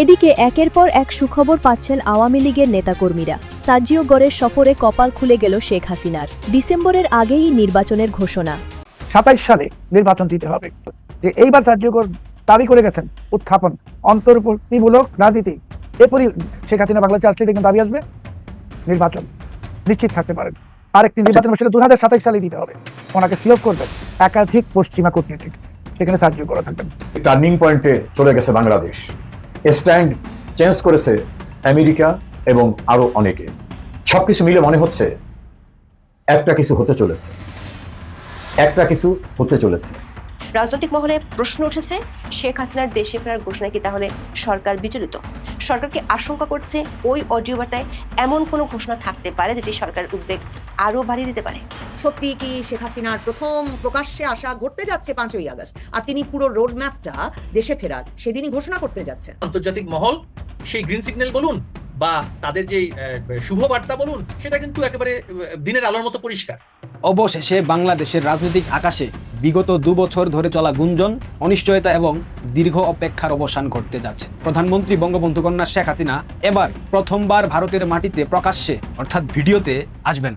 এদিকে একের পর এক সুখবর পাচ্ছেন আওয়ামী লীগের নেতাকর্মীরা। সাজিওগড়ের সফরে কপাল খুলে গেল শেখ হাসিনার। ডিসেম্বরের আগেই নির্বাচনের ঘোষণা। ২৭ সালে নির্বাচন দিতে হবে। যে এইবার সাজিওগড় দাবি করে গেছেন উত্থাপন অন্তর্বর্তীমূলক রাজনীতি, এরপরই শেখ হাসিনা বাংলাদেশে আসলে দেখবেন দাবি আসবে নির্বাচন নিশ্চিত থাকতে পারেন। আরেকটি নির্বাচন সেটা ২০২৭ সালে দিতে হবে। ওনাকে সিলেক্ট করবেন একাধিক পশ্চিমা কূটনীতিক, সেখানে সাজিওগড় থাকবেন। টার্নিং পয়েন্টে চলে গেছে বাংলাদেশ। স্ট্যান্ড চেঞ্জ করেছে আমেরিকা এবং আরো অনেকে। সবকিছু মিলে মনে হচ্ছে একটা কিছু হতে চলেছে। রাজনৈতিক মহলে প্রশ্ন উঠেছে, শেখ হাসিনার দেশে ফেরার ঘোষণা কি তাহলে সরকার বিচলিত? সরকারকে আশঙ্কা করছে ওই অডিও বার্তায় এমন কোনো ঘোষণা থাকতে পারে যেটি সরকার উদ্বেগ আরো বাড়িয়ে দিতে পারে। সত্যি কি শেখ হাসিনার প্রথম প্রকাশ্যে আসা ঘটতে যাচ্ছে 5ই আগস্ট, আর তিনি পুরো রোড ম্যাপটা দেশে ফেরার সেদিনই ঘোষণা করতে যাচ্ছে? আন্তর্জাতিক মহল সেই গ্রিন সিগন্যাল বলুন বা তাদের যে শুভ বার্তা বলুন, সেটা কিন্তু একেবারে দিনের আলোর মতো পরিষ্কার। অবশেষে বাংলাদেশের রাজনৈতিক আকাশে বিগত 2 বছর ধরে চলা গুঞ্জন, অনিশ্চয়তা এবং দীর্ঘ অপেক্ষার অবসান ঘটতে যাচ্ছে। প্রধানমন্ত্রী বঙ্গবন্ধু কন্যা শেখ হাসিনা এবার প্রথমবার ভারতের মাটিতে প্রকাশ্যে অর্থাৎ ভিডিওতে আসবেন।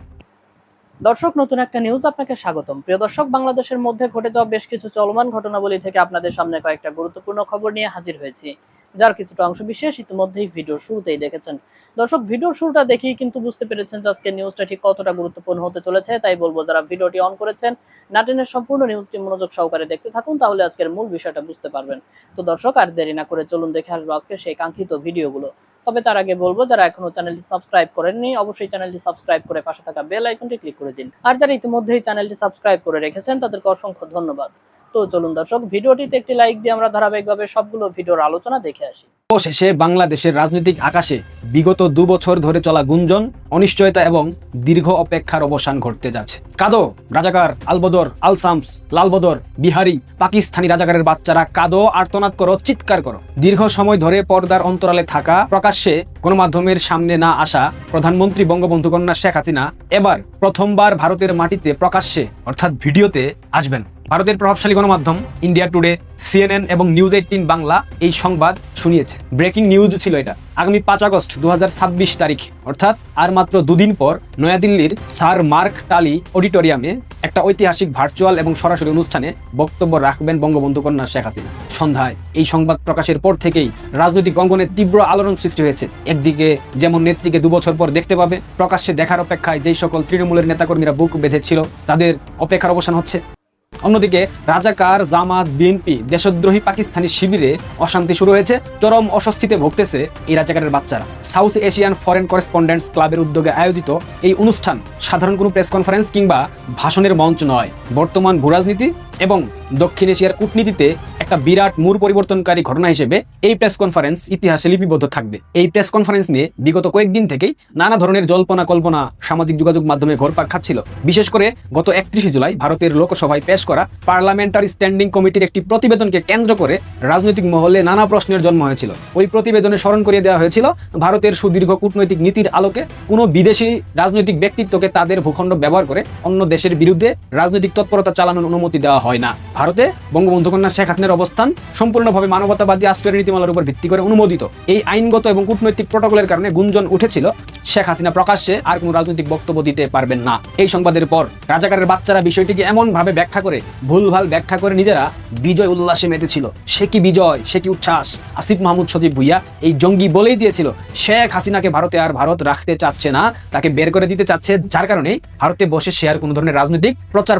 দর্শক, নতুন একটা নিউজ আপনাকে স্বাগতম। প্রিয় দর্শক, বাংলাদেশের মধ্যে ঘটে যাওয়া বেশ কিছু চলমান ঘটনাবলী থেকে আপনাদের সামনে কয়েকটা গুরুত্বপূর্ণ খবর নিয়ে হাজির হয়েছি, যার কিছুটা অংশ বিশেষ ইতিমধ্যেই ভিডিওর শুরুতেই দেখেছেন। দর্শক, ভিডিওর শুরুটা দেখেই কিন্তু বুঝতে পেরেছেন যে আজকের নিউজটা ঠিক কতটা গুরুত্বপূর্ণ হতে চলেছে। তাই বলবো, যারা ভিডিওটি অন করেছেন নাটেনের সম্পূর্ণ নিউজটি মনোযোগ সহকারে দেখতে থাকুন, তাহলে আজকের মূল বিষয়টা বুঝতে পারবেন। তো দর্শক, আর দেরি না করে চলুন দেখে আসবো আজকে সেই কাঙ্ক্ষিত ভিডিওগুলো। তবে তার আগে বলবো, যারা এখনো চ্যানেলটি সাবস্ক্রাইব করেননি অবশ্যই চ্যানেলটি সাবস্ক্রাইব করে পাশে থাকা বেল আইকনটি ক্লিক করে দিন। আর যারা ইতিমধ্যেই চ্যানেলটি সাবস্ক্রাইব করে রেখেছেন তাদেরকে অসংখ্য ধন্যবাদ। তো চলুন দর্শক, ভিডিওটিতে একটি লাইক দিয়ে আমরা ধারাবাহিকভাবে সবগুলো ভিডিওর আলোচনা দেখে আসি। অবশেষে বাংলাদেশের রাজনৈতিক আকাশে বিগত 2 বছর ধরে চলা গুঞ্জন, অনিশ্চয়তা এবং দীর্ঘ অপেক্ষার অবসান ঘটতে যাচ্ছে। কাদো, রাজাকার, আলবদর, আলসামস, লালবদর, বিহারি, পাকিস্তানি রাজাকারের বাচ্চারা কাদো, আর্তনাদ করো, চিৎকার করো। দীর্ঘ সময় ধরে পর্দার অন্তরালে থাকা, প্রকাশ্যে গণমাধ্যমের সামনে না আসা প্রধানমন্ত্রী বঙ্গবন্ধু কন্যা শেখ হাসিনা এবার প্রথমবার ভারতের মাটিতে প্রকাশ্যে অর্থাৎ ভিডিওতে আসবেন। ভারতের প্রভাবশালী গণমাধ্যম ইন্ডিয়া টুডে, CNN এবং নিউজ 18 বাংলা এই সংবাদ শুনিয়েছে। ব্রেকিং নিউজ ছিল এটা। আগামী 5 আগস্ট 2026 তারিখ অর্থাৎ আর মাত্র 2 দিন পর নয়াদিল্লির স্যার মার্ক টালি অডিটোরিয়ামে একটা ঐতিহাসিক ভার্চুয়াল এবং সরাসরি অনুষ্ঠানে বক্তব্য রাখবেন বঙ্গবন্ধু কন্যা শেখ হাসিনা। সন্ধ্যায় এই সংবাদ প্রকাশের পর থেকেই রাজনৈতিক অঙ্গনে তীব্র আলোড়ন সৃষ্টি হয়েছে। একদিকে যেমন নেত্রীকে 2 বছর পর দেখতে পাবে, প্রকাশ্যে দেখার অপেক্ষায় যেই সকল তৃণমূলের নেতাকর্মীরা বুক বেঁধেছিল তাদের অপেক্ষার অবসান হচ্ছে। অন্যদিকে রাজাকার, জামাত, বিএনপি, দেশদ্রোহী পাকিস্তানি শিবিরে অশান্তি শুরু হয়েছে। চরম অস্বস্তিতে ভুগতেছে এই রাজাকারের বাচ্চারা। সাউথ এশিয়ান ফরেন করেসপন্ডেন্টস ক্লাবের উদ্যোগে আয়োজিত এই অনুষ্ঠান সাধারণ কোনো প্রেস কনফারেন্স কিংবা ভাষণের মঞ্চ নয়, বর্তমান ভূরাজনীতি এবং দক্ষিণ এশিয়ার কূটনীতিতে একটা বিরাট মূল পরিবর্তনকারী ঘটনা হিসেবে এই প্রেস কনফারেন্স ইতিহাসে লিপিবদ্ধ থাকবে। এই প্রেস কনফারেন্স নিয়ে বিগত কয়েকদিন থেকেই নানা ধরনের জল্পনা কল্পনা সামাজিক যোগাযোগ মাধ্যমে ঘুরপাক খাচ্ছিল। বিশেষ করে গত 31 জুলাই ভারতের লোকসভায় পেশ করা পার্লামেন্টারি স্ট্যান্ডিং কমিটির একটি প্রতিবেদনকে কেন্দ্র করে রাজনৈতিক মহলে নানা প্রশ্নের জন্ম হয়েছিল। ওই প্রতিবেদনে স্মরণ করিয়ে দেওয়া হয়েছিল, ভারতের সুদীর্ঘ কূটনৈতিক নীতির আলোকে কোনো বিদেশি রাজনৈতিক ব্যক্তিত্বকে তাদের ভূখণ্ড ব্যবহার করে অন্য দেশের বিরুদ্ধে রাজনৈতিক তৎপরতা চালানোর অনুমতি দেওয়া হয় না। ভারতে বঙ্গবন্ধু কন্যা শেখ হাসিনার অবস্থান সম্পূর্ণভাবে মানবতাবাদী আশ্রয়ের নীতিমালার উপর ভিত্তি করে অনুমোদিত। এই আইনগত এবং কূটনৈতিক প্রটোকলের কারণে গুঞ্জন উঠেছিল শেখ হাসিনা প্রকাশ্যে আর কোনো রাজনৈতিক বক্তব্য দিতে পারবেন না। এই সংবাদের পর রাজাকারের বাচ্চারা বিষয়টিকে এমন ভাবে ব্যাখ্যা করে, ভুলভাল ব্যাখ্যা করে নিজেরা বিজয় উল্লাসে মেতেছিল। সে কি বিজয়, সে কি উচ্ছ্বাস। আসিফ মাহমুদ সজীব ভুইয়া এই জঙ্গি বলেই দিয়েছিল শেখ হাসিনাকে ভারতে আর ভারত রাখতে চাচ্ছে না, তাকে বের করে দিতে চাচ্ছে, যার কারণে ভারতে বসে সে আর কোনো ধরনের রাজনৈতিক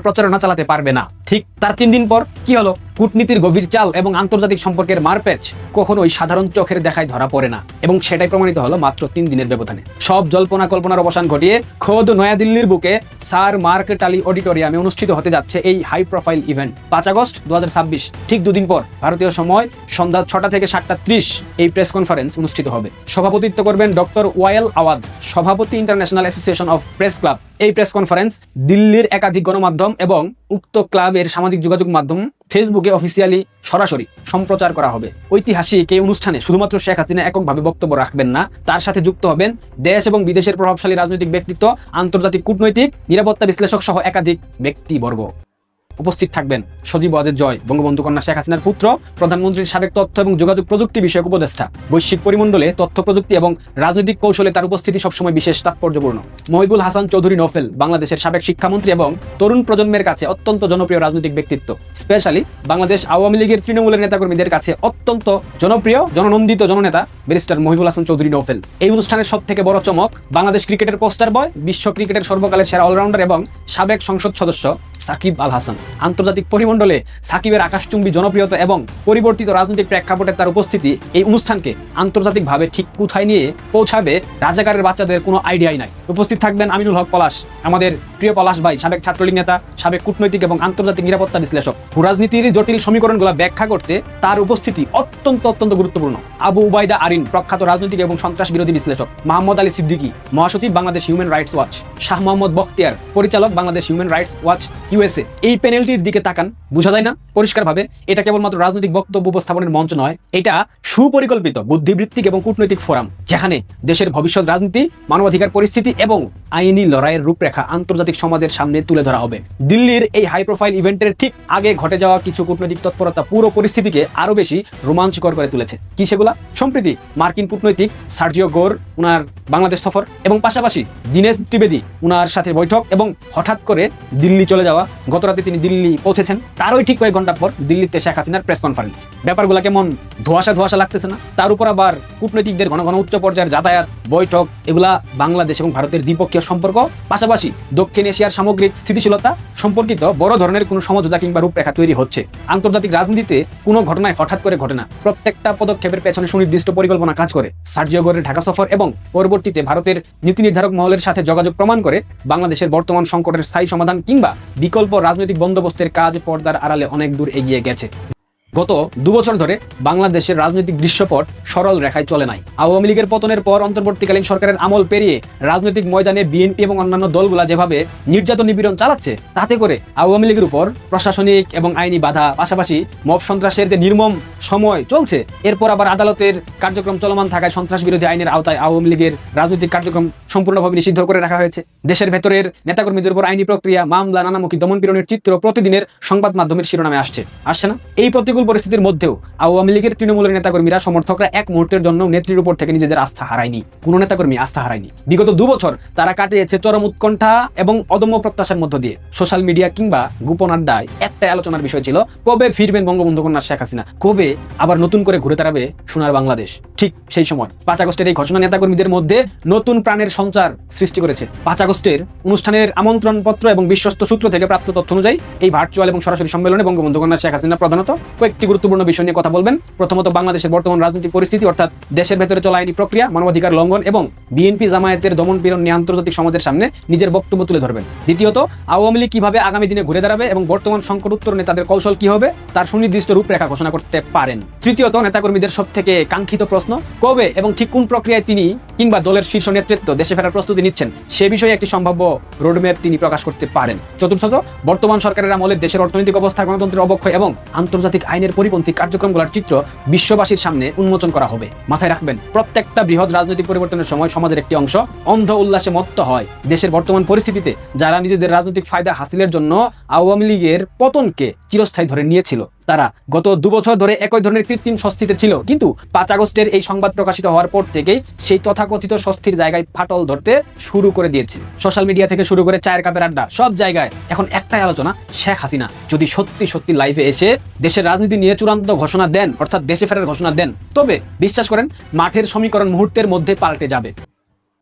প্রচারণা চালাতে পারবে না। ঠিক তার 3 দিন পর কি হলো? কূটনীতির গভীর চাল এবং আন্তর্জাতিক সম্পর্কের মারপ্যাচ কখনোই সাধারণ চোখের দেখায় ধরা পড়ে না, এবং সেটাই প্রমাণিত হলো মাত্র 3 দিনের ব্যবধানে। সব জল্পনা কল্পনার অবসান ঘটিয়ে খোদ নয়াদিল্লির বুকে স্যার মার্ক টালি অডিটোরিয়ামে অনুষ্ঠিত হতে যাচ্ছে এই হাই প্রোফাইল ইভেন্ট 5 আগস্ট 2026। ঠিক 2 দিন পর ভারতীয় সময় সন্ধ্যা 6টা থেকে 7:30 এই প্রেস কনফারেন্স অনুষ্ঠিত হবে। সভাপতিত্ব করবেন ডক্টর ওয়ায়েল আওয়াদ, সভাপতি international association of press club. এই প্রেস কনফারেন্স দিল্লির একাধিক গণমাধ্যম এবং উক্ত ক্লাবের সামাজিক যোগাযোগ মাধ্যম ফেসবুকে অফিসিয়ালি সরাসরি সম্প্রচার করা হবে। ঐতিহাসিক এই অনুষ্ঠানে শুধুমাত্র শেখ হাসিনা এককভাবে বক্তব্য রাখবেন না, তার সাথে যুক্ত হবেন দেশ এবং বিদেশের প্রভাবশালী রাজনৈতিক ব্যক্তিত্ব, আন্তর্জাতিক কূটনৈতিক, নিরাপত্তা বিশ্লেষক সহ একাধিক ব্যক্তিবর্গ। উপস্থিত থাকবেন সজীব ওয়াজেদ জয়, বঙ্গবন্ধু কন্যা শেখ হাসিনার পুত্র, প্রধানমন্ত্রীর সাবেক তথ্য এবং যোগাযোগ প্রযুক্তি বিষয়ক উপদেষ্টা। বৈশ্বিক পরিমণ্ডলে তথ্য প্রযুক্তি এবং রাজনৈতিক কৌশলে তার উপস্থিতি সবসময় বিশেষ তাৎপর্যপূর্ণ। মহিবুল হাসান চৌধুরী নওফেল বাংলাদেশের সাবেক শিক্ষামন্ত্রী এবং তরুণ প্রজন্মের কাছে অত্যন্ত জনপ্রিয় রাজনৈতিক ব্যক্তিত্ব। স্পেশালি বাংলাদেশ আওয়ামী লীগের তৃণমূলের নেতাকর্মীদের কাছে অত্যন্ত জনপ্রিয়, জননন্দিত জননেতা ব্যারিস্টার মহিবুল হাসান চৌধুরী নওফেল। এই অনুষ্ঠানের সবথেকে বড় চমক, বাংলাদেশ ক্রিকেটের পোস্টার বয়, বিশ্ব ক্রিকেটের সর্বকালের সেরা অলরাউন্ডার এবং সাবেক সংসদ সদস্য সাকিব আল হাসান। আন্তর্জাতিক পরিমণ্ডলে সাকিবের আকাশচুম্বী জনপ্রিয়তা এবং পরিবর্তিত রাজনৈতিক প্রেক্ষাপটে তার উপস্থিতি এই অনুষ্ঠানকে আন্তর্জাতিকভাবে ঠিক কোথায় নিয়ে পৌঁছাবে রাজাকারের বাচ্চাদের কোনো আইডিয়াই নাই। উপস্থিত থাকবেন আমিনুল হক পলাশ, আমাদের প্রিয় পলাশ ভাই, সাবেক ছাত্রলীগ নেতা, সাবেক কূটনৈতিক এবং আন্তর্জাতিক নিরাপত্তা বিশ্লেষক। ভূরাজনীতির জটিল সমীকরণগুলো ব্যাখ্যা করতে তার উপস্থিতি অত্যন্ত গুরুত্বপূর্ণ। আবু উবাইদা আরিন, প্রখ্যাত রাজনৈতিক এবং সন্ত্রাস বিরোধী বিশ্লেষক। মোহাম্মদ আলী সিদ্দিকী, মহাসচিব Bangladesh human rights watch. Shah Mohammad Bakhtiar, পরিচালক Bangladesh human rights watch USA. এই প্যানেলটির দিকে তাকান, বোঝা যায় না পরিষ্কারভাবে এটা কেবলমাত্র রাজনৈতিক বক্তব্য উপস্থাপনের মঞ্চ নয়, এটা সুপরিকল্পিত বুদ্ধিবৃত্তিক এবং কূটনৈতিক ফোরাম, যেখানে দেশের ভবিষ্যৎ রাজনীতি, মানবাধিকার পরিস্থিতি এবং আইনি লড়াইয়ের রূপরেখা আন্তর্জাতিক সমাজের সামনে তুলে ধরা হবে। দিল্লির এই হাই প্রোফাইল ইভেন্টের ঠিক আগে ঘটে যাওয়া কিছু কূটনৈতিক তৎপরতা পুরো পরিস্থিতিকে আরো বেশি রোমাঞ্চকর করে তুলেছে। কি সেগুলা? সম্প্রতি মার্কিন কূটনৈতিক সার্জিও গোর উনার বাংলাদেশ সফর এবং পাশাপাশি দীনেশ ত্রিবেদী উনার সাথে বৈঠক এবং হঠাৎ করে দিল্লি চলে যাওয়া। গতরাতে তিনি দিল্লি পৌঁছেছেন, তারই ঠিক কয়েক ঘন্টা পর দিল্লিতে শেখ হাসিনার প্রেস কনফারেন্স। ব্যাপারগুলো কেমন ধোঁয়াশা লাগতেছে না? তার উপর আবার কূটনৈতিকদের ঘন ঘন উচ্চ পর্যায়ের যাতায়াত, বৈঠক, এগুলা বাংলাদেশ এবং ভারতের দ্বিপক্ষীয় সম্পর্ক, পাশাপাশি দক্ষিণ এশিয়ার সামগ্রিক স্থিতিশীলতা সম্পর্কিত বড় ধরনের কোনো সমঝোতা কিংবা রূপরেখা তৈরি হচ্ছে। আন্তর্জাতিক রাজনীতিতে কোনো ঘটনায় হঠাৎ করে ঘটে না, প্রত্যেকটা পদক্ষেপের পেছনে সুনির্দিষ্ট পরিকল্পনা কাজ করে। সার্জিও গোরের ঢাকা সফর এবং পরবর্তীতে ভারতের নীতি নির্ধারক মহলের সাথে যোগাযোগ প্রমাণ করে বাংলাদেশের বর্তমান সংকটের স্থায়ী সমাধান কিংবা বিকল্প রাজনৈতিক বন্দোবস্তের কাজ পর্দার আড়ালে অনেক দূর এগিয়ে গেছে। গত 2 বছর ধরে বাংলাদেশের রাজনৈতিক দৃশ্যপট সরল রেখায় চলে নাই। আওয়ামী লীগের পতনের পর অন্তর্বর্তীকালীন সরকারের আমল পেরিয়ে রাজনৈতিক ময়দানে বিএনপি এবং অন্যান্য দলগুলা যেভাবে নির্যাতন নিপীড়ন চালাচ্ছে, তাতে করে আওয়ামী লীগের উপর প্রশাসনিক এবং আইনি বাধা, পাশাপাশি মব সন্ত্রাসের যে নির্মম সময় চলছে, এরপর আবার আদালতের কার্যক্রম চলমান থাকায় সন্ত্রাস বিরোধী আইনের আওতায় আওয়ামী লীগের রাজনৈতিক কার্যক্রম সম্পূর্ণভাবে নিষিদ্ধ করে রাখা হয়েছে। দেশের ভেতরের নেতাকর্মীদের উপর আইনি প্রক্রিয়া, মামলা, নানামুখী দমনপীড়নের চিত্র প্রতিদিনের সংবাদ মাধ্যমের শিরোনামে আসছে না? এই প্রতিকূল পরিস্থিতির মধ্যেও আওয়ামী লীগের তৃণমূলের নেতাকর্মীরা, সমর্থকরা এক মুহূর্তের জন্য নেত্রীর উপর থেকে নিজেদের আস্থা হারায়নি। কোনো নেতাকর্মী আস্থা হারায়নি। বিগত 2 বছর তারা কাটিয়েছে চরম উৎকণ্ঠা এবং অদম্য প্রত্যাশার মধ্য দিয়ে। সোশ্যাল মিডিয়া কিংবা গোপন আড্ডায় একটাই আলোচনার বিষয় ছিল, কবে ফিরবেন বঙ্গবন্ধু কন্যা শেখ হাসিনা, কবে আবার নতুন করে ঘুরে দাঁড়াবে সোনার বাংলাদেশ। ঠিক সেই সময় 5 আগস্টের এই ঘোষণা নেতাকর্মীদের মধ্যে নতুন প্রাণের সঞ্চার সৃষ্টি করেছে। 5 আগস্টের অনুষ্ঠানের আমন্ত্রণপত্র এবং বিশ্বস্ত সূত্র থেকে প্রাপ্ত তথ্য অনুযায়ী এই ভার্চুয়াল এবং সরাসরি সম্মেলনে বঙ্গবন্ধু কন্যা শেখ হাসিনা প্রধানত কয়েকটি গুরুত্বপূর্ণ বিষয় নিয়ে কথা বলবেন। প্রথমত, বাংলাদেশের বর্তমান রাজনৈতিক পরিস্থিতি, অর্থাৎ দেশের ভেতরে চলা আইনি প্রক্রিয়া, মানবাধিকার লঙ্ঘন এবং বিএনপি জামায়াতের দমন-পীড়ন নিয়ে আন্তর্জাতিক সমাজের সামনে নিজের বক্তব্য তুলে ধরবেন। দ্বিতীয়ত, আওয়ামী লীগ কিভাবে আগামী দিনে ঘুরে দাঁড়াবে এবং বর্তমান সংকট উত্তরণে তাদের কৌশল কি হবে তার সুনির্দিষ্ট রূপরেখা ঘোষণা করতে পারেন। তৃতীয়ত, নেতাকর্মীদের সব থেকে কাঙ্ক্ষিত প্রশ্ন, কবে এবং ঠিক কোন প্রক্রিয়ায় তিনি কিংবা দলের শীর্ষ নেতৃত্ব দেশে ফেরার প্রস্তুতি নিচ্ছেন সে বিষয়ে একটি সম্ভাব্য রোডম্যাপ তিনি প্রকাশ করতে পারেন। চতুর্থত, বর্তমান সরকারের আমলে দেশের অর্থনৈতিক অবস্থা, গণতন্ত্রের অবক্ষয় এবং আন্তর্জাতিক আইনের পরিপন্থী কার্যক্রমগুলোর চিত্র বিশ্ববাসীর সামনে উন্মোচন করা হবে। মাথায় রাখবেন, প্রত্যেকটা বৃহৎ রাজনৈতিক পরিবর্তনের সময় সমাজের একটি অংশ অন্ধ উল্লাসে মত্ত হয়। দেশের বর্তমান পরিস্থিতিতে যারা নিজেদের রাজনৈতিক ফায়দা হাসিলের জন্য আওয়ামী লীগের পতনকে চিরস্থায়ী ধরে নিয়েছিল, তারা গত 2 বছর ধরে একই ধরনের কৃত্রিম স্বস্তিতে ছিল। কিন্তু 5 আগস্টের এই সংবাদ প্রকাশিত হওয়ার পর থেকেই সেই তথাকথিত স্বস্তির জায়গায় ফাটল ধরতে শুরু করে দিয়েছে। সোশ্যাল মিডিয়া থেকে শুরু করে চায়ের কাপের আড্ডা, সব জায়গায় এখন একটাই আলোচনা, শেখ হাসিনা যদি সত্যি লাইভে এসে দেশের রাজনীতি নিয়ে চূড়ান্ত ঘোষণা দেন, অর্থাৎ দেশে ফেরার ঘোষণা দেন, তবে বিশ্বাস করেন মাঠের সমীকরণ মুহূর্তের মধ্যে পাল্টে যাবে।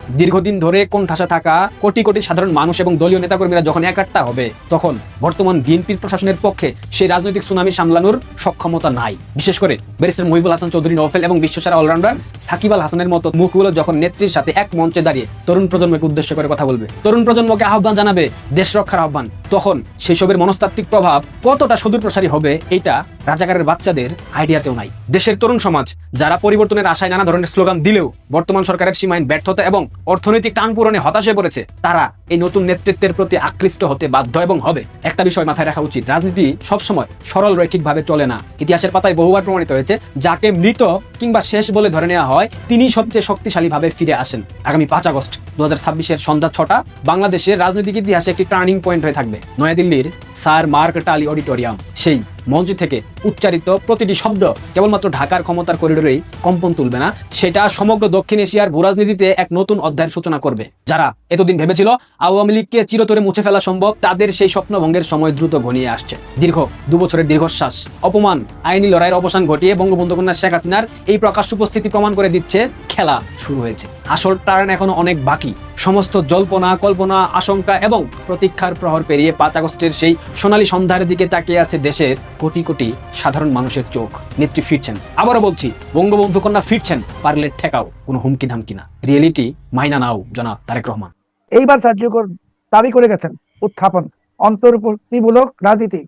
দীর্ঘদিন ধরে কোণঠাসা থাকা কোটি কোটি সাধারণ মানুষ এবং দলীয় নেতাকর্মীরা যখন একাট্টা হবে, তখন বর্তমান বিএনপির প্রশাসনের পক্ষে সেই রাজনৈতিক সুনামি সামলানোর সক্ষমতা নাই। বিশেষ করে ব্যারিস্টার মহিবুল হাসান চৌধুরী নওফেল এবং বিশ্বসেরা অলরাউন্ডার সাকিব আল হাসানের মতো মুখগুলো যখন নেত্রীর সাথে এক মঞ্চে দাঁড়িয়ে তরুণ প্রজন্মকে উদ্দেশ্য করে কথা বলবে, তরুণ প্রজন্মকে আহ্বান জানাবে দেশ রক্ষার আহ্বান, তখন সেসবের মনস্তাত্ত্বিক প্রভাব কতটা সুদূর প্রসারী হবে এটা রাজাকারের বাচ্চাদের আইডিয়াতেও নাই। দেশের তরুণ সমাজ যারা পরিবর্তনের আশায় নানা ধরনের স্লোগান দিলেও বর্তমান সরকারের সীমাহীন ব্যর্থতা এবং অর্থনৈতিক টান পূরণে হতাশ হয়ে পড়েছে, তারা এই নতুন নেতৃত্বের প্রতি আকৃষ্ট হতে বাধ্য এবং হবে। একটা বিষয় মাথায় রাখা উচিত, রাজনীতি সবসময় সরল রৈখিকভাবে চলে না। ইতিহাসের পাতায় বহুবার প্রমাণিত হয়েছে, যাকে মৃত কিংবা শেষ বলে ধরে নেওয়া হয় তিনি সবচেয়ে শক্তিশালীভাবে ফিরে আসেন। আগামী 5 আগস্ট 2026 সন্ধ্যা 6টা বাংলাদেশের রাজনৈতিক ইতিহাসে একটি টার্নিং পয়েন্ট হয়ে থাকবে। নয়াদিল্লির স্যার মার্ক টালি অডিটোরিয়াম, সেই মঞ্চ থেকে উচ্চারিত প্রতিটি শব্দ কেবলমাত্র ঢাকার ক্ষমতার করিডোরেই কম্পন তুলবে না, সেটা সমগ্র দক্ষিণ এশিয়ার ভূরাজনীতিতে এক নতুন অধ্যায়ের সূচনা করবে। যারা এতদিন ভেবেছিল আওয়ামী লীগকে চিরতরে মুছে ফেলা সম্ভব, তাদের সেই স্বপ্নভঙ্গের সময় দ্রুত ঘনিয়ে আসছে। দীর্ঘ 2 বছরের দীর্ঘশ্বাস, অপমান, আইনি লড়াইয়ের অবসান ঘটিয়ে বঙ্গবন্ধু কন্যা শেখ হাসিনার এই প্রকাশ্য উপস্থিতি প্রমাণ করে দিচ্ছে খেলা শুরু হয়েছে। আসল টার্ন এখনো অনেক বাকি। সমস্ত জল্পনা, কল্পনা, আশঙ্কা এবং প্রতীক্ষার প্রহর পেরিয়ে 5 আগস্টের সেই সোনালী সন্ধ্যার দিকে তাকিয়ে আছে দেশের কোটি কোটি সাধারণ মানুষের চোখ। নেত্রী ফিরছেন, আবারও বলছি, বঙ্গবন্ধু কন্যা ফিরছেন, পারলে ঠেকাও, কোনো হুমকি ধামকি না, রিয়েলিটি মাইনা নাও জনাব তারেক রহমান। এইবার কার্যকর দাবি করে গেছেন উত্থাপন, অন্তর্বর্তীমূলক রাজনীতি।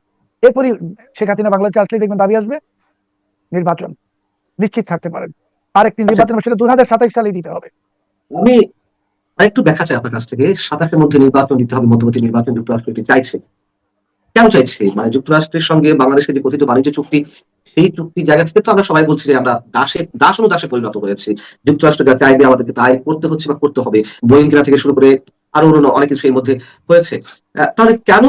এরপরই শেখ হাসিনা বাংলাদেশে আসলে দেখবেন দাবি আসবে নির্বাচন, নিশ্চিত থাকতে পারেন। আরেকটি নির্বাচন সেটা 2027 সালে দিতে হবে। আমি আরেকটু ব্যাখ্যা চাই আপনার কাছ থেকে। 27-এর মধ্যে নির্বাচন দিতে হবে, মধ্যবর্তী নির্বাচন যুক্তরাষ্ট্র এটি চাইছে। কেন চাইছে? মানে যুক্তরাষ্ট্রের সঙ্গে বাংলাদেশের যে কথিত বাণিজ্য চুক্তি, সেই চুক্তি জায়গা থেকে তো আমরা সবাই বলছি যে আমরা দাস অনুদাসে পরিণত হয়েছি। যুক্তরাষ্ট্র যা চাইবে আমাদেরকে তাই করতে হচ্ছে বা করতে হবে। বোয়িং কেনা থেকে শুরু করে আরো অন্য অনেক কিছু এর মধ্যে হয়েছে। তাহলে কেন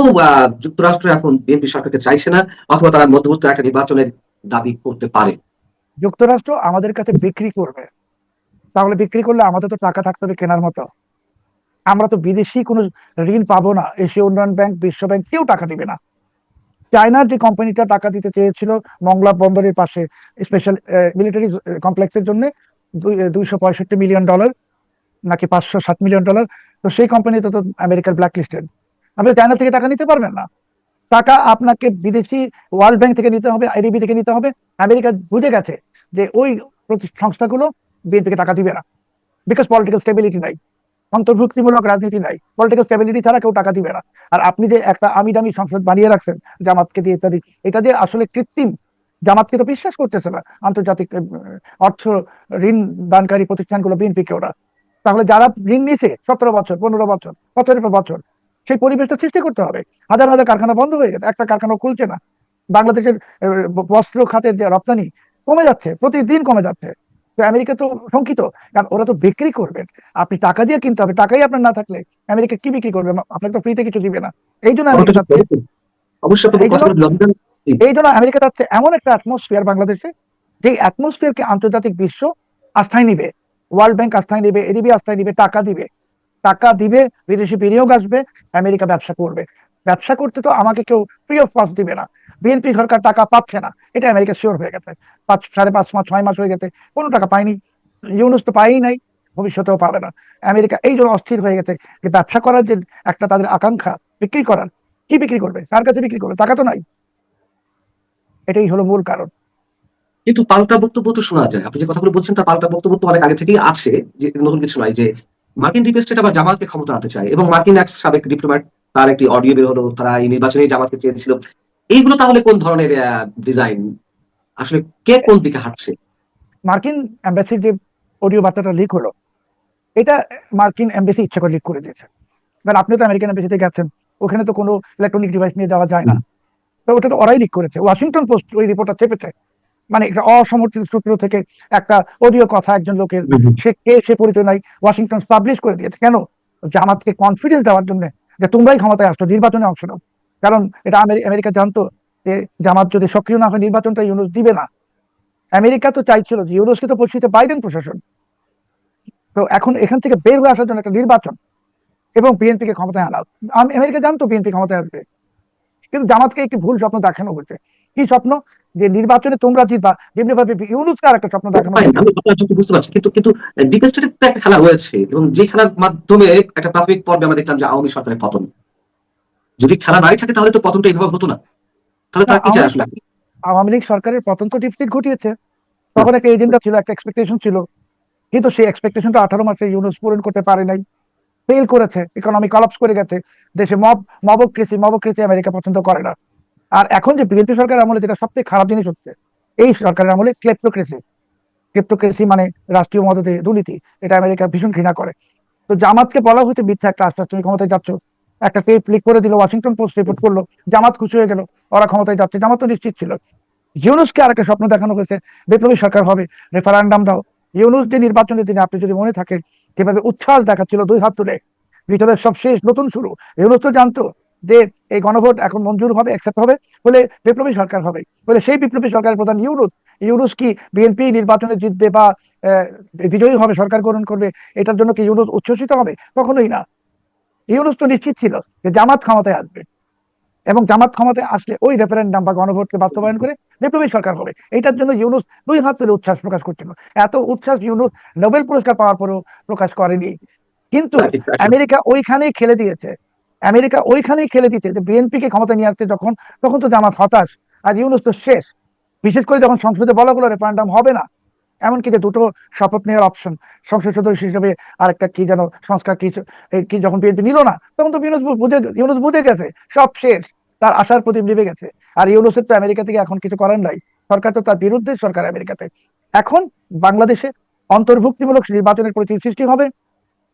যুক্তরাষ্ট্র এখন বিএনপি সরকারকে চাইছে না, অথবা তারা মধ্যবর্তী একটা নির্বাচনের দাবি করতে পারে? যুক্তরাষ্ট্র আমাদের কাছে বিক্রি করবে, তাহলে বিক্রি করলে আমাদের তো টাকা থাকতে হবে কেনার মতো। আমরা তো বিদেশি কোনো ঋণ পাবো না, এশিয়া উন্নয়ন ব্যাংক, বিশ্ব ব্যাংক কেউ টাকা দিবে না। চায়নার যে কোম্পানিটা টাকা দিতে চেয়েছিল মংলা বন্দরের পাশে স্পেশাল মিলিটারি কমপ্লেক্সের জন্য $265 মিলিয়ন নাকি $507 মিলিয়ন, তো সেই কোম্পানিতে তো আমেরিকার ব্ল্যাক লিস্টেড। আপনি চায়না থেকে টাকা নিতে পারবেন না। টাকা আপনাকে বিদেশি ওয়ার্ল্ড ব্যাংক থেকে নিতে হবে, আইডিবি থেকে নিতে হবে। আমেরিকা বুঝে গেছে যে ওই সংস্থাগুলো বিএনপিকে টাকা দিবে না, বিকজ পলিটিক্যাল স্টেবিলিটি নাই, অন্তর্ভুক্তিমূলক রাজনীতি নাই, পলিটিক্যাল স্টেবিলিটি ছাড়া কেউ টাকা দিবে না। আর আপনি যে একটা আমি দামি সংসদ বানিয়ে রাখছেন জামাতকে দিয়ে ইত্যাদি, এটা যে আসলে কৃত্রিম। জামাতকে তো বিশ্বাস করতেছে না আন্তর্জাতিক অর্থ ঋণ দানকারী প্রতিষ্ঠানগুলো বিএনপিকে ওরা। তাহলে যারা ঋণ নিয়েছে 17 বছর 15 বছর বছরের পর বছর, সেই পরিবেশটা সৃষ্টি করতে হবে। হাজার হাজার কারখানা বন্ধ হয়ে গেছে, একটা কারখানা খুলছে না। বাংলাদেশের বস্ত্র খাতের যে রপ্তানি কমে যাচ্ছে, প্রতিদিন কমে যাচ্ছে। তো আমেরিকা তো শঙ্কিত, কারণ ওরা তো বিক্রি করবেন, আপনি টাকা দিয়ে কিনতে হবে। টাকাই আপনার না থাকলে আমেরিকা কি বিক্রি করবে? আপনাকে তো ফ্রিতে কিছু দিবে না। এই জন্য আমেরিকা আমেরিকা চাচ্ছে এমন একটা অ্যাটমসফিয়ার বাংলাদেশে, যে অ্যাটমসফিয়ারকে আন্তর্জাতিক বিশ্ব আস্থায় নিবে, ওয়ার্ল্ড ব্যাংক আস্থায় নিবে, এডিবি আস্থায় নিবে, টাকা দিবে, বিদেশি বিনিয়োগ আসবে, আমেরিকা ব্যবসা করবে। ব্যবসা করতে তো আমাকে কেউ ফ্রি অফ কস্ট দিবে না। বিএনপি সরকার টাকা পাচ্ছে না, এটা আমেরিকা শিওর হয়ে গেছে। 5.5 মাস 6 মাস হয়ে গেছে, কোনো টাকা পায়নি। ইউনুস তো পায়ই নাই, ভবিষ্যতেও পাবে না। আমেরিকা এই জন্য অস্থির হয়ে গেছে যে ব্যবসা করার যে একটা তাদের আকাঙ্ক্ষা, বিক্রি করার, কি বিক্রি করবে, কার কাছে বিক্রি করবে? টাকা তো নাই। এটাই হলো মূল কারণ। কিন্তু পাল্টা বক্তব্য তো শোনা যায়। আপনি যে কথাগুলো বলছেন তার পাল্টা বক্তব্য তো অনেক আগে থেকেই আছে, যে নতুন কিছু নয়, যে মার্কিন ডিপ স্টেট আবার জামাতকে ক্ষমতা আনতে চায়, এবং মার্কিন এক সাবেক ডিপ্লোম্যাট তার একটি অডিও বের হলো, তারা এই নির্বাচনে জামাতকে চেয়েছিল। এইগুলো তাহলে কোন ধরনের ডিজাইন? আসলে কে কোন দিকে হাঁটছে? মার্কিন এম্বাসির যে অডিও বার্তাটা লিক হলো, এটা মার্কিন এম্বাসি ইচ্ছা করে লিক করে দিয়েছে। কারণ আপনি তো আমেরিকান এম্বাসিতে গেছেন, ওখানে তো কোনো ইলেকট্রনিক ডিভাইস নিয়ে যাওয়া যায় না। তো ওটা তো ওরাই লিক করেছে। ওয়াশিংটন পোস্ট ওই রিপোর্টটা চেপেছে, মানে একটা অসমর্থিত সূত্র থেকে একটা অডিও কথা একজন লোকের, সে কে সে পরিচয় নাই, ওয়াশিংটন পাবলিশ করে দিয়েছে। কেন? জামাতকে কনফিডেন্স দেওয়ার জন্য, যে তোমরাই ক্ষমতায় আসছো, নির্বাচনে অংশ নাও। কারণ এটা আমেরিকা জানতো যে জামাত যদি সক্রিয় না হয় নির্বাচনটা ইউনুস দিবে না। আমেরিকা তো চাইছিল যে ইউনুসকে তো পরিচিত বাইডেন প্রশাসন, তো এখন এখান থেকে বের হয়ে আসার জন্য একটা নির্বাচন এবং বিএনপিকে ক্ষমতায় আনা। আমেরিকা জানতো বিএনপি ক্ষমতায় আসবে, কিন্তু জামাতকে একটি ভুল স্বপ্ন দেখানো হয়েছে। কি স্বপ্ন? যে নির্বাচনে তোমরা জিতবা, যেমনি ভাবে ইউনুসকে আর একটা স্বপ্ন দেখানো হয়েছে। আমি আপনার যুক্তি বুঝতে পারছি, কিন্তু ডিপ স্টেটের তো একটা খেলা রয়েছে, এবং যে খেলার মাধ্যমে একটা প্রাথমিক পর্বে আমরা দেখলাম যে আওয়ামী সরকারের পতন। যদি খেলা নাই থাকে তাহলে তো পতনটা এইভাবে হতো না। তাহলে তার কি চাই আসলে? আওয়ামী লীগ সরকারের পতন তো ডিপস্টেট ঘটিয়েছে। তখন একটা এজেন্ডা ছিল, একটা এক্সপেকটেশন ছিল, কিন্তু সেই এক্সপেকটেশনটা 18 মাসে ইউনুস পূরণ করতে পারে নাই, ফেল করেছে, ইকোনমি কলাপস করে গেছে। দেশে মবক্রেসি আমেরিকা পছন্দ করে না। আর এখন যে বিএনপি সরকার আমলে যেটা সবচেয়ে খারাপ জিনিস হচ্ছে, এই সরকারের আমলে ক্লেপ্টোক্রেসি মানে রাষ্ট্রীয় মদতে দুর্নীতি, এটা আমেরিকা ভীষণ ঘৃণা করে। তো জামাতকে বলা হয়েছে মিথ্যা একটা আশ্বাস, তুমি ক্ষমতায় যাচ্ছ, একটা টেপ লিক করে দিল, ওয়াশিংটন পোস্ট রিপোর্ট করলো, জামাত খুশি হয়ে গেল, ওরা ক্ষমতায় যাচ্ছে। জামাত তো নিশ্চিত ছিল। ইউনূসকে আর একটা স্বপ্ন দেখানো হয়েছে, বিপ্লবী সরকার হবে, রেফারেন্ডাম দাও। ইউনূস যে নির্বাচনের দিনে, আপনি যদি মনে থাকে, কিভাবে উচ্ছ্বাস দেখাচ্ছিল 2 হাত তুলে, ভিতরের সব শেষ, নতুন শুরু। ইউনূস তো জানতো যে এই গণভোট এখন মঞ্জুর হবে, অ্যাকসেপ্ট হবে, বলে বিপ্লবী সরকার হবে, বলে সেই বিপ্লবী সরকারের প্রধান ইউনূস কি বিএনপি নির্বাচনে জিতবে বা বিজয়ী হবে, সরকার গঠন করবে, এটার জন্য কি ইউনূস উচ্ছ্বসিত হবে? কখনোই না। ইউনূস তো নিশ্চিত ছিল যে জামাত ক্ষমতায় আসবে, এবং জামাত ক্ষমতায় আসলে ওই রেফারেন্ডাম বা গণভোটকে বাস্তবায়ন করে বিপ্লবী সরকার হবে। এটার জন্য ইউনূস 2 হাত তুলে উচ্ছ্বাস প্রকাশ করছিল। এত উচ্ছ্বাস ইউনূস নোবেল পুরস্কার পাওয়ার পরেও প্রকাশ করেনি। কিন্তু আমেরিকা ওইখানেই খেলে দিয়েছে, যে বিএনপি কে ক্ষমতা নিয়ে আসছে যখন, তখন তো জামাত হতাশ, আর ইউনূস তো শেষ। বিশেষ করে যখন সংসদে বলা হলো রেফারেন্ডাম হবে না, এমনকি যে 2টো শপথ নেওয়ার অপশন, সংসদ সদস্য হিসেবে আরেকটা কি যেন সংস্কার কি যখন বিএনপি নিল না, তখন তো ইউনূস বুঝে গেছে সব শেষ, তার আশার প্রদীপ নিভে গেছে। আর ইউনূসের তো আমেরিকা থেকে এখন কিছু করার নাই, সরকার তো তার বিরুদ্ধে সরকার আমেরিকাতে। এখন বাংলাদেশে অন্তর্ভুক্তিমূলক নির্বাচনের পরিস্থিতি সৃষ্টি হবে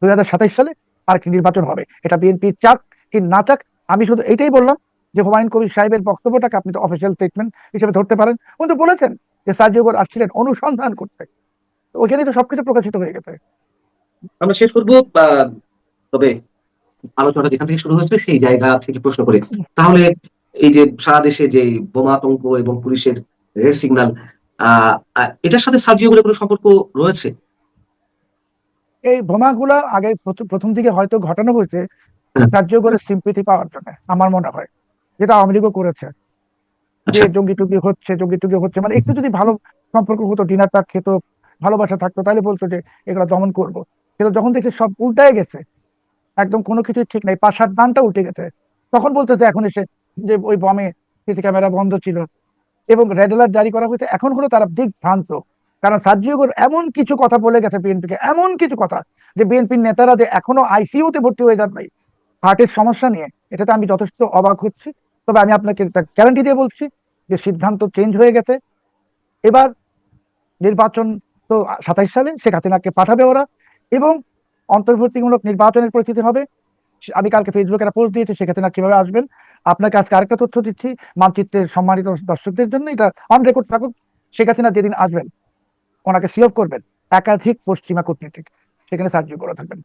2027 সালে, আর কি নির্বাচন হবে, এটা বিএনপি চাক কি না চাক। আমি শুধু এইটাই বললাম যে হুমায়ুন কবির সাহেবের বক্তব্যটাকে আপনি তো অফিসিয়াল স্টেটমেন্ট হিসেবে ধরতে পারেন। উনি তো বলেছেন যে সার্জিও গোর আসছিলেন অনুসন্ধান করতে, ওইখানে তো সবকিছু প্রকাশিত হয়ে গেছে। আমরা শেষ করবো। তবে আলোচনাটা যেখান থেকে শুরু হয়েছে সেই জায়গা থেকে প্রশ্ন করে, তাহলে এই যে সারা দেশে যে বোমা আতঙ্ক এবং পুলিশের রেড সিগন্যাল, এটার সাথে সার্জিও গোলের কোনো সম্পর্ক রয়েছে? এই বোমাগুলা আগে প্রথম দিকে হয়তো ঘটানো হয়েছে সার্জিও গোরের সিম্পিথি পাওয়ার জন্য, আমার মনে হয়, যেটা আওয়ামী লীগও করেছে, যে আচ্ছা, জঙ্গি টুঙ্গি হচ্ছে, মানে একটু যদি ভালো সম্পর্ক হতো, ডিনার পাক খেত, ভালোবাসা থাকতো, তাহলে বলতো যে এগুলো দমন করবো। কিন্তু যখন দেখছে সব উল্টায় গেছে, একদম কোনো কিছু ঠিক নাই, 5-7 দানটা উল্টে গেছে, তখন বলতে যে এখন এসে যে ওই বমে সিসি ক্যামেরা বন্ধ ছিল এবং রেড অ্যালার্ট জারি করা হয়েছে, এখন হলো তারা দিক ভ্রান্ত। কারণ সার্জিও গোর এমন কিছু কথা বলে গেছে বিএনপিকে, এমন কিছু কথা, যে বিএনপির নেতারা যে এখনো আইসিইউতে ভর্তি হয়ে যান নাই হার্টের সমস্যা নিয়ে, এটাতে আমি যথেষ্ট অবাক হচ্ছি। তবে আমি আপনাকে গ্যারান্টি দিয়ে বলছি যে সিদ্ধান্ত চেঞ্জ হয়ে গেছে। এবার নির্বাচন তো 27 সালে শেখ হাসিনাকে পাঠাবে ওরা, এবং অন্তর্বর্তীমূলক নির্বাচনের পরিস্থিতি হবে। আমি কালকে ফেসবুকে একটা পোস্ট দিয়েছি শেখ হাসিনা কিভাবে আসবেন। আপনাকে আজকে আরেকটা তথ্য দিচ্ছি মানচিত্রের সম্মানিত দর্শকদের জন্য, এটা অন রেকর্ড থাকুক। শেখ হাসিনা যেদিন আসবেন, ওনাকে সিওর করবেন একাধিক পশ্চিমা কূটনীতিক সেখানে সার্জিও গৌরব থাকবেন,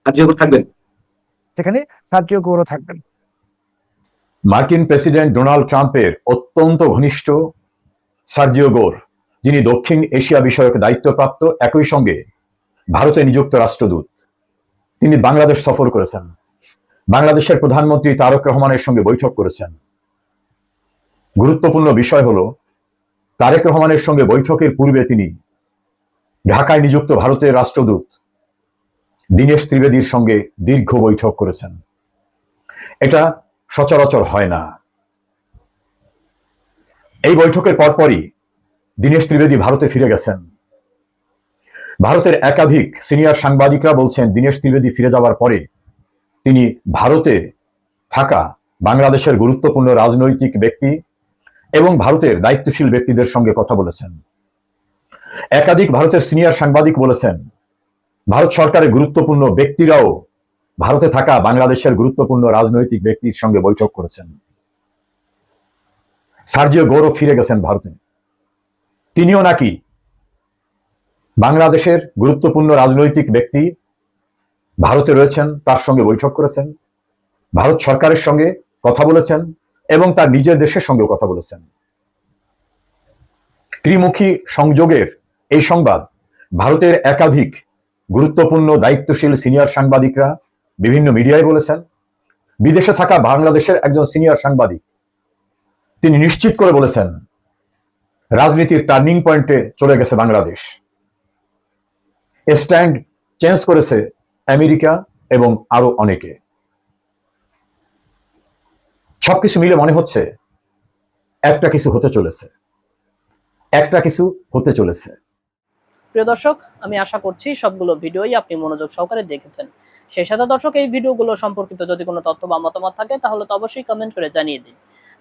সার্জিও গোল থাকবেন। সেখানে সার্জিও গৌরব থাকবেন। মার্কিন প্রেসিডেন্ট ডোনাল্ড ট্রাম্পের অত্যন্ত ঘনিষ্ঠ সার্জিও গোর, যিনি দক্ষিণ এশিয়া বিষয়ক দায়িত্বপ্রাপ্ত, একই সঙ্গে ভারতে নিযুক্ত রাষ্ট্রদূত, তিনি বাংলাদেশ সফর করেছেন, বাংলাদেশের প্রধানমন্ত্রী তারেক রহমানের সঙ্গে বৈঠক করেছেন। গুরুত্বপূর্ণ বিষয় হলো, তারেক রহমানের সঙ্গে বৈঠকের পূর্বে তিনি ঢাকায় নিযুক্ত ভারতের রাষ্ট্রদূত দীনেশ ত্রিবেদীর সঙ্গে দীর্ঘ বৈঠক করেছেন। এটা সচরাচর হয় না। এই বৈঠকের পরপরই দীনেশ ত্রিবেদী ভারতে ফিরে গেছেন। ভারতের একাধিক সিনিয়র সাংবাদিকরা বলছেন, দীনেশ ত্রিবেদী ফিরে যাওয়ার পরে তিনি ভারতে থাকা বাংলাদেশের গুরুত্বপূর্ণ রাজনৈতিক ব্যক্তি এবং ভারতের দায়িত্বশীল ব্যক্তিদের সঙ্গে কথা বলেছেন। একাধিক ভারতের সিনিয়র সাংবাদিক বলেছেন, ভারত সরকারের গুরুত্বপূর্ণ ব্যক্তিরাও ভারতে থাকা বাংলাদেশের গুরুত্বপূর্ণ রাজনৈতিক ব্যক্তির সঙ্গে বৈঠক করেছেন। সার্জিও গৌরব ফিরে গেছেন ভারতে, তিনিও নাকি বাংলাদেশের গুরুত্বপূর্ণ রাজনৈতিক ব্যক্তি ভারতে রয়েছেন, তার সঙ্গে বৈঠক করেছেন, ভারত সরকারের সঙ্গে কথা বলেছেন এবং তার নিজের দেশের সঙ্গেও কথা বলেছেন। ত্রিমুখী সংযোগের এই সংবাদ ভারতের একাধিক গুরুত্বপূর্ণ দায়িত্বশীল সিনিয়র সাংবাদিকরা বিভিন্ন মিডিয়ায় বলেছেন। বিদেশে থাকা বাংলাদেশের একজন সিনিয়র সাংবাদিক তিনি নিশ্চিত করে বলেছেন, রাজনীতির টার্নিং পয়েন্টে চলে গেছে বাংলাদেশ। স্ট্যান্ড চেঞ্জ করেছে আমেরিকা এবং আরো অনেকে। সবকিছু মিলে মনে হচ্ছে একটা কিছু হতে চলেছে। প্রিয় দর্শক, আমি আশা করছি সবগুলো ভিডিওই আপনি মনোযোগ সহকারে দেখেছেন। সেই সাথে দর্শক, এই ভিডিওগুলো সম্পর্কিত যদি কোনো তথ্য বা মতামত থাকে তাহলে তো অবশ্যই কমেন্ট করে জানিয়ে দিন।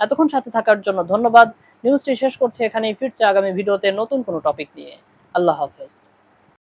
এতক্ষণ সাথে থাকার জন্য ধন্যবাদ। নিউজটি শেষ করছে এখানেই, ফিরছে আগামী ভিডিওতে নতুন কোনো টপিক নিয়ে। আল্লাহ হাফেজ।